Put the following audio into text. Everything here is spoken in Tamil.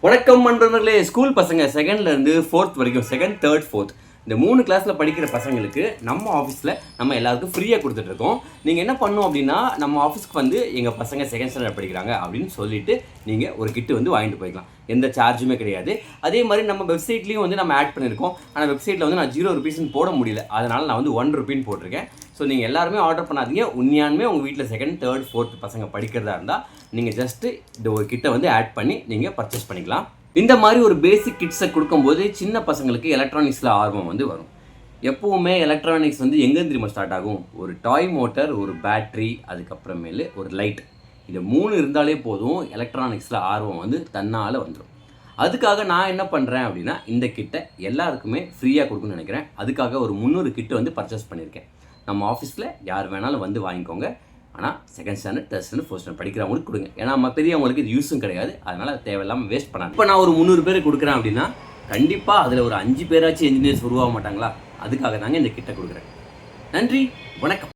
வணக்கம் நண்பர்களே. ஸ்கூல் பசங்க செகண்ட்லேருந்து ஃபோர்த் வரைக்கும், செகண்ட் தேர்ட் ஃபோர்த் இந்த 3 கிளாஸில் படிக்கிற பசங்களுக்கு நம்ம ஆஃபீஸில் நம்ம எல்லாருக்கும் ஃப்ரீயாக கொடுத்துட்ருக்கோம். நீங்கள் என்ன பண்ணணும் அப்படின்னா, நம்ம ஆஃபீஸ்க்கு வந்து எங்கள் பசங்க செகண்ட் ஸ்டாண்டர்ட் படிக்கிறாங்க அப்படின்னு சொல்லிட்டு நீங்கள் ஒரு கிட்டு வந்து வாங்கிட்டு போய்க்கலாம். எந்த சார்ஜுமே கிடையாது. அதே மாதிரி நம்ம வெப்சைட்லேயும் வந்து நம்ம ஆட் பண்ணியிருக்கோம். ஆனால் வெப்சைட்டில் வந்து நான் 0 ரூபீஸ்ன்னு போட முடியல. அதனால் நான் வந்து 1 ரூபின்னு போட்டிருக்கேன். ஸோ நீங்கள் எல்லாருமே ஆர்டர் பண்ணாதீங்க. உண்மையானுமே உங்கள் வீட்டில் செகண்ட் தேர்ட் ஃபோர்த் பசங்க படிக்கிறதா இருந்தால் நீங்கள் ஜஸ்ட்டு இந்த ஒரு கிட்டை வந்து ஆட் பண்ணி நீங்கள் பர்ச்சேஸ் பண்ணிக்கலாம். இந்த மாதிரி ஒரு பேசிக் கிட்ஸை கொடுக்கும்போது சின்ன பசங்களுக்கு எலக்ட்ரானிக்ஸில் ஆர்வம் வந்து வரும். எப்போவுமே எலக்ட்ரானிக்ஸ் வந்து எங்கே தெரியுமா ஸ்டார்ட் ஆகும்? ஒரு டாய் மோட்டர், ஒரு பேட்ரி, அதுக்கப்புறமேலு ஒரு லைட். இது 3 இருந்தாலே போதும், எலக்ட்ரானிக்ஸில் ஆர்வம் வந்து தன்னால் வந்துடும். அதுக்காக நான் என்ன பண்ணுறேன் அப்படின்னா, இந்த கிட்டை எல்லாருக்குமே ஃப்ரீயாக கொடுக்கணும்னு நினைக்கிறேன். அதுக்காக ஒரு 300 கிட்டு வந்து பர்ச்சேஸ் பண்ணியிருக்கேன். நம்ம ஆஃபீஸில் யார் வேணாலும் வந்து வாங்கிக்கோங்க. ஆனால் second standard, third standard, fourth standard படிக்கிறவங்களுக்கு கொடுங்க. ஏன்னா நம்ம பெரியவங்களுக்கு இது யூஸும் கிடையாது. அதனால் தேவையில்லாமல் வேஸ்ட் பண்ணாங்க. இப்போ நான் ஒரு 300 பேர் கொடுக்குறேன் அப்படின்னா, கண்டிப்பாக அதில் ஒரு 5 பேராச்சும் என்ஜினியர்ஸ் உருவாக மாட்டாங்களா? அதுக்காக தாங்க இந்த கிட்டை கொடுக்குறேன். நன்றி, வணக்கம்.